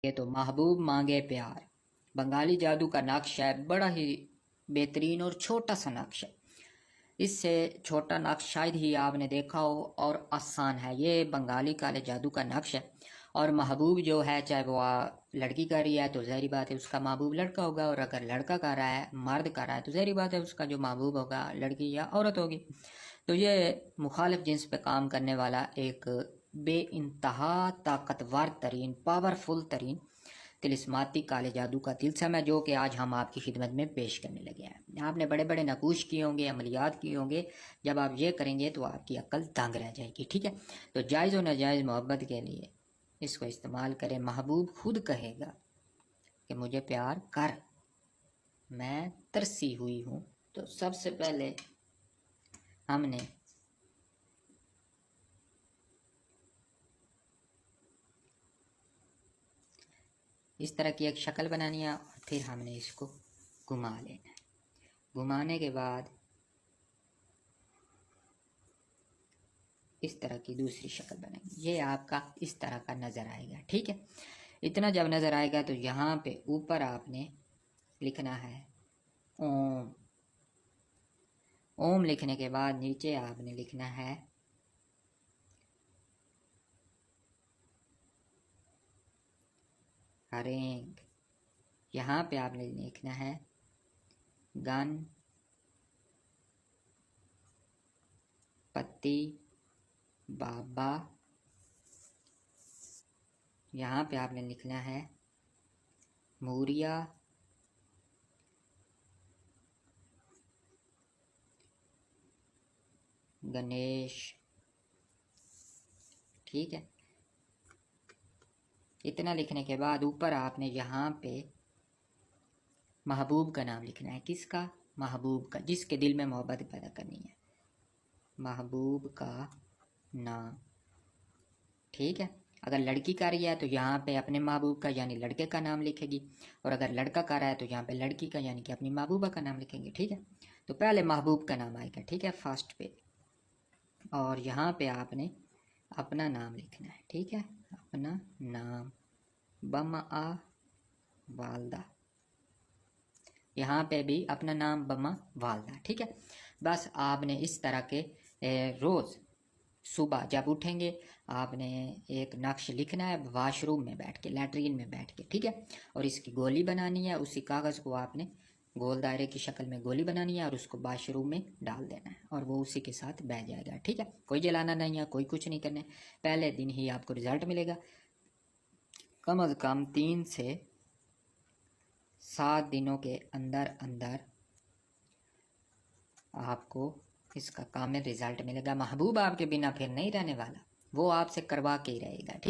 ये तो महबूब मांगे प्यार बंगाली जादू का नक्श है, बड़ा ही बेहतरीन और छोटा सा नक्श है। इससे छोटा नक्श शायद ही आपने देखा हो और आसान है। ये बंगाली काले जादू का नक्श है। और महबूब जो है, चाहे वो लड़की कर रही है तो ज़ाहिर बात है उसका महबूब लड़का होगा, और अगर लड़का कर रहा है, मर्द कर रहा है, तो ज़ाहिर बात है उसका जो महबूब होगा लड़की या औरत होगी। तो ये मुखालिफ जिन्स पे काम करने वाला एक बेइंतहा ताकतवर तरीन, पावरफुल तरीन तिलिस्माती काले जादू का तिलस्म है, जो कि आज हम आपकी खिदमत में पेश करने लगे हैं। आपने बड़े बड़े नकूश किए होंगे, अमलियात किए होंगे, जब आप ये करेंगे तो आपकी अक्ल दंग रह जाएगी। ठीक है, तो जायज़ और नाजायज़ मोहब्बत के लिए इसको इस्तेमाल करें। महबूब खुद कहेगा कि मुझे प्यार कर, मैं तरसी हुई हूँ। तो सबसे पहले हमने इस तरह की एक शक्ल बनानी है, और फिर हमने इसको घुमा लेना है। घुमाने के बाद इस तरह की दूसरी शक्ल बनेगी। ये आपका इस तरह का नज़र आएगा। ठीक है, इतना जब नज़र आएगा तो यहाँ पे ऊपर आपने लिखना है ओम। ओम लिखने के बाद नीचे आपने लिखना है हरेंग। यहाँ पे आपने लिखना है गन पत्ती बाबा। यहाँ पे आपने लिखना है मूरिया गणेश। ठीक है, इतना लिखने के बाद ऊपर आपने यहाँ पे महबूब का नाम लिखना है। किसका? महबूब का, जिसके दिल में मोहब्बत पैदा करनी है, महबूब का नाम। ठीक है, अगर लड़की का रही है तो यहाँ पे अपने महबूब का यानी लड़के का नाम लिखेगी, और अगर लड़का का रहा है तो यहाँ पे लड़की का यानी कि अपनी महबूबा का नाम लिखेंगे। ठीक है, तो पहले महबूब का नाम आएगा। ठीक है, फर्स्ट पे, और यहाँ पे आपने अपना नाम लिखना है। ठीक है, अपना नाम बमा वालदा, यहाँ पे भी अपना नाम बमा वालदा। ठीक है, बस आपने इस तरह के रोज़ सुबह जब उठेंगे आपने एक नक्श लिखना है वाशरूम में बैठ के, लैट्रीन में बैठ के। ठीक है, और इसकी गोली बनानी है। उसी कागज़ को आपने गोल दायरे की शक्ल में गोली बनानी है और उसको वाशरूम में डाल देना है, और वो उसी के साथ बह जाएगा। ठीक है, कोई जलाना नहीं है, कोई कुछ नहीं करना है। पहले दिन ही आपको रिजल्ट मिलेगा। कम अज़ कम 3 से 7 दिनों के अंदर अंदर आपको इसका कामिल रिजल्ट मिलेगा। महबूब आपके बिना फिर नहीं रहने वाला, वो आपसे करवा के ही रहेगा। ठीक।